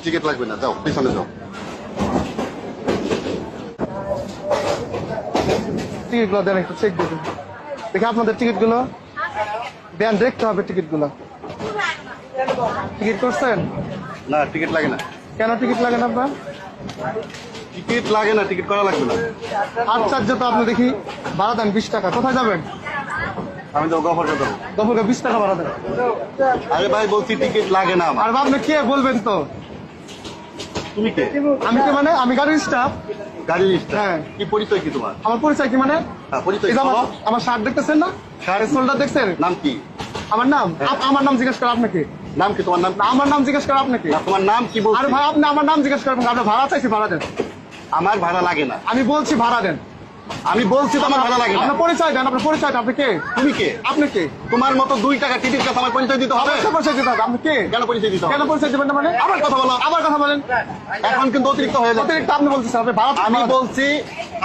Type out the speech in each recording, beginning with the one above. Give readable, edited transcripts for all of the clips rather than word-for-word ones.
Ticket লাগবে না, যাও পিছনে যাও। টিকিট গুলো দেন, একটু চেক দেখুন, দেখি আপনাদের টিকিট গুলো দেন, দেখতে হবে টিকিট গুলো। টিকিট করছেন? না, টিকিট লাগে না। কেন টিকিট লাগে না আপনার? টিকিট লাগে না, টিকিট করা লাগবে না। আশ্চর্য তো, আপনি দেখি ভাড়া দেন 20 টাকা। কোথায় যাবেন? আমি তো গফরকে দেবো। গফরকে 20 টাকা ভাড়া দেন। আরে ভাই বলছি টিকিট লাগে না আমার। আর আপনি কে বলবেন তো? তুমি কে? আমি কি মানে? আমি গাড়ির স্টাফ। গাড়ির স্টাফ? হ্যাঁ। কি পরিচয় কি তোমার? আমার পরিচয় কি মানে? হ্যাঁ, পরিচয় এই যে বলো। আমার শার্ট দেখতেছেন না? শার্টের সোলটা দেখছেন? নাম কি? আমার নাম? আমার নাম জিজ্ঞেস করে আপনাকে? নাম কি তোমার? নাম? আমার নাম জিজ্ঞেস করে আপনাকে? না, তোমার নাম কি বলছো? আরে ভাই, আপনি আমার নাম জিজ্ঞেস করেন, আপনি ভাড়া চাইছি, ভাড়া দেন। আমার ভাড়া লাগে না। আমি বলছি ভাড়া দেন। আমি বলছি তো আমার ভাড়া লাগে না। আপনার পরিচয় দেন, আপনার পরিচয় দেন। আপনি কে? তুমি কে? আপনি কে? তোমার মতো 2 টাকা টিকিট কাছে আমার পরিচয় দিতে হবে? অবশ্যই পরিচয় দিতে হবে। আপনি কে? কেন পরিচয় দিতে হবে? কেন পরিচয় দিবেন না মানে? আবার কথা বলো। আবার কথা বলেন। এখন কিন্তু অতিরিক্ত হয়ে যাচ্ছে। অতিরিক্ত আপনি বলতেছেন, আপনি ভাড়া। আমি বলছি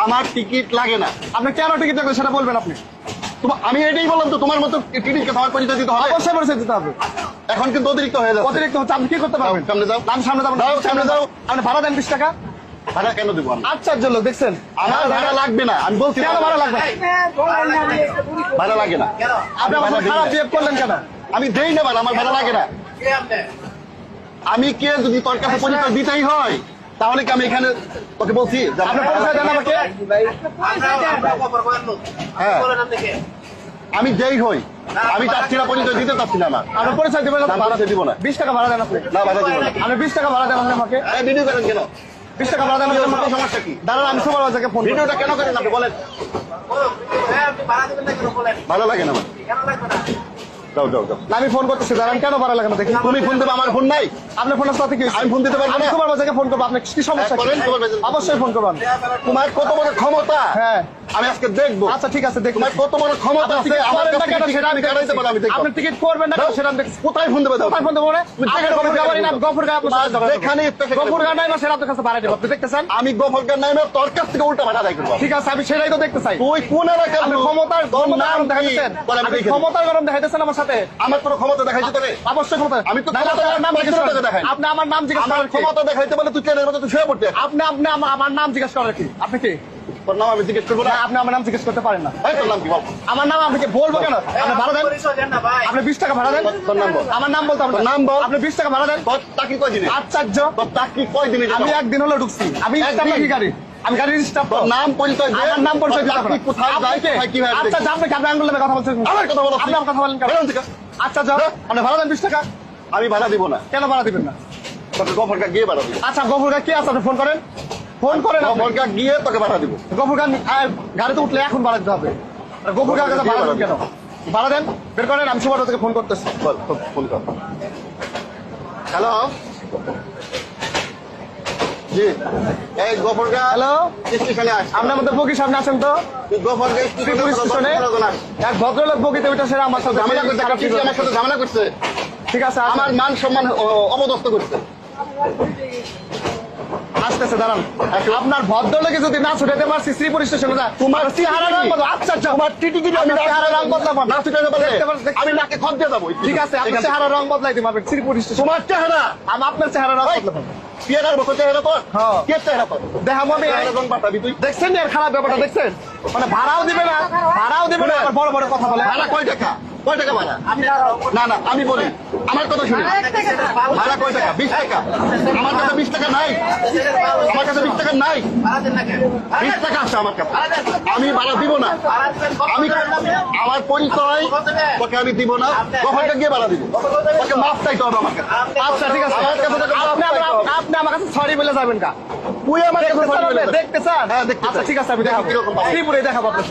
আমার টিকিট লাগে না। আপনি কেন টিকিট লাগবে সেটা বলবেন আপনি। আমি এটাই বললাম তো, তোমার মতো টিকিট কাছে আমার পরিচয় দিতে হবে? অবশ্যই পরিচয় দিতে হবে। এখন কিন্তু অতিরিক্ত হয়ে যাচ্ছে। অতিরিক্ত হচ্ছে, আপনি কি করতে পারবেন? সামনে যাও। আমি সামনে যাবো না। যাও, সামনে যাও। আপনি ভাড়া দেন 20 টাকা। ভাড়া কেন দেবো আমি? আশ্চর্য লোক, দেখছেন? আমার ভাড়া লাগবে না, আমি বলছি। কেন ভাড়া লাগবে? ভাড়া লাগে না। আপনি আমার সাথে খারাপ বিহেভ করলেন কেন? আমি দেই না ভাড়া, আমার ভাড়া লাগে না। আমি কে? যদি তোর কাছে পরিচয় দিতেই হয় তাহলে কি আমি এখানে তোকে বলছি যে আপনি আমার পরিচয় দেন আমাকে। হ্যাঁ, আমি যেই হই, আমি চাচ্ছি না, পরিচয় দিতে চাচ্ছি না। আমার আপনি পরিচয় দিবেন না? না, পরিচয় দিব না। 20 টাকা ভাড়া দেন আপনি। না, ভাড়া দিব না। আপনি 20 টাকা ভাড়া দেন আপনি আমাকে। ভিডিও করেন কেন? 20 টাকা ভাড়া দেন আপনি আমাকে। সমস্যা কি? দাঁড়ান, আমি সুপারভাইজারকে ফোন করি। ভিডিওটা কেন করেন আপনি বলেন? ভালো লাগে না আমার। যাও যাও যাও। না, আমি ফোন করতেছি, দাঁড়ান। কেন ভাড়া লাগে না দেখি। তুমি ফোন দেবে, আমার ফোন নাই। আপনার ফোনের সাথে কি? আমি ফোন দিতে পারবো আমি না। সুপারভাইজারকে ফোন করবো। আপনার কি সমস্যা? করেন, সুপারভাইজার। অবশ্যই ফোন করবেন। তোমার কত বড় ক্ষমতা হ্যাঁ, আমি আজকে দেখবো। আচ্ছা ঠিক আছে, দেখুন। তোমার কত বড় ক্ষমতা আছে আমার কাছ থেকে টিকিট আমি কাটাইতে পারি, আমি দেখবো। আপনি টিকিট করবেন না সেটা আমি দেখছি। কোথায় ফোন দেবে? দাও। কোথায় ফোন দেবো? গফরগাঁ নাই না, সেটা আপনার কাছে ভাড়া দেবো। আপনি দেখতেছেন? আমি গফরগাঁ নাই না, তোর কাছ থেকে উল্টা ভাড়া আদায় করবো। ঠিক আছে, আমি সেটাই তো দেখতে চাই। তুই কোন এলাকার আপনি লোক? ক্ষমতার তোর গরম নাম কি? দেখাইতেছেন। বল, আমি আপনি দেখে দিই। ক্ষমতার গরম দেখাইতেছেন আমার সাথে। আমার কোনো ক্ষমতা দেখাইতে তোরে? অবশ্যই ক্ষমতা। আমি তো নাহলে ক্ষমতা আপনার নাম জিজ্ঞেস তোকে করেন। দেখাই। আপনি আমার নাম জিজ্ঞেস আমার করেন কি? ক্ষমতা দেখাইতে বলে তুই ট্রেনের মধ্যে তুই শুয়ে পড়তে। আপনি আপনি আমার নাম জিজ্ঞেস করেন কি? আপনি কি? তোর নাম আমি জিজ্ঞেস করবো না? না, আপনি আমার নাম জিজ্ঞেস করতে পারেন না। ভাই তোর নাম কি বল? আমার নাম আপনাকে বলবো কেন? আপনি ভাড়া দেন। আপনি 20 টাকা ভাড়া দেন। তোর নাম বল। আমার নাম বলতে হবে না। তোর নাম বল। আপনি 20 টাকা ভাড়া দেন। তোর চাকরি কয় দিনে? আশ্চর্য। তোর চাকরি কয় দিনে? আমি একদিন হলো ঢুকছি। আমি একদিন? স্টাফ নাকি গাড়ি? আমি গাড়ির স্টাফ। তোর নাম পরিচয় দে। আমার নাম পরিচয় দিতে হবে চাকরি না। কোথায় যায়, আপনি কে? কোথায় কিভাবে আচ্ছা, দেখি? আপনি কেন আঙ্গুল কথা বলছেন? আমার কথা বলো। আপনি আমার কথা বলেন কেন? বেরোন থেকে। আচ্ছা, যাও। আপনি ভাড়া দেন 20 টাকা। আমি ভাড়া দিব না। কেন ভাড়া দিবেন না? তোকে গফরগাঁ গিয়ে ভাড়া দিব। আচ্ছা, গফরগাঁ কে আছে? আপনি ফোন করেন। ফোন করেন। গফরগাঁ গিয়ে তোকে ভাড়া দিব। গফরগাঁ গাড়িতে উঠলে এখন ভাড়া দিতে হবে। গফরগাঁ কাছে ভাড়া দেন কেন? ভাড়া দেন, বের করেন। আমি সুপার থেকে ফোন করতেছি। বল, ফোন কর। হ্যালো, জি, এই গফরগাঁ হ্যালো, স্টেশনে আস। আপনার মধ্যে বগির সামনে আছেন তো? তুই গফরগাঁ শ্রীপুর স্টেশনে এক ভদ্রলোক বগিতে উঠে সেটা আমার সাথে ঝামেলা করছে। আমার সাথে ঝামেলা করছে। ঠিক আছে, আমার মান সম্মান অবদস্ত করছে। আসতেছে, দাঁড়ান। আপনার ভদ্রলোকে যদি না ছুটাতে পারছি শ্রীপুর স্টেশনে যা। তোমার চেহারা রং বদল। আচ্ছা, তোমার টিটিকিরি আমি চেহারা রং বদলাবো। না ছুটাতে পারলে দেখতে পারছি। আমি নাকে খত দিয়ে যাবো। ঠিক আছে, আপনার চেহারা রং বদলাই দিতে পারবেন শ্রীপুর স্টেশন। তোমার চেহারা, আমি আপনার চেহারা রং বদলাবো। চেহারার মতো চেহারা তোর? হ্যাঁ। কে চেহারা তোর? দেখাবো আমি। চেহারা রং পাঠাবি তুই? দেখছেন এর খারাপ ব্যাপারটা? দেখছেন মানে ভাড়াও দিবে না, ভাড়াও দিবে না, আবার বড় বড় কথা বলে। ভাড়া কয় টাকা? কয় টাকা ভাড়া? না না, আমি বলি, আমার কথা শুনে। ভাড়া কয় টাকা? 20 টাকা। আমার কাছে 20 টাকা নাই। আমার কাছে 20 টাকা নাই। 20 টাকা আছে আমার কাছে। আমি ভাড়া দিব না। আমি আমার পরিচয় তোকে আমি দিব না। গফরগাঁ গিয়ে ভাড়া দিব। তোকে মাফ চাইতে হবে আমার কাছে। আচ্ছা, ঠিক আছে। আমার কাছে তোকে মাফ আপনি চাইতে হবে। আপনি আমার কাছে সরি বলে যাবেন কা? তুই আমার কাছে sorry বলে যাবি। দেখতে চান? হ্যাঁ, দেখতে আচ্ছা, চাই। ঠিক আছে, আমি দেখাবো। কিরকম ভালো? শ্রীপুরে দেখাবো আপনার।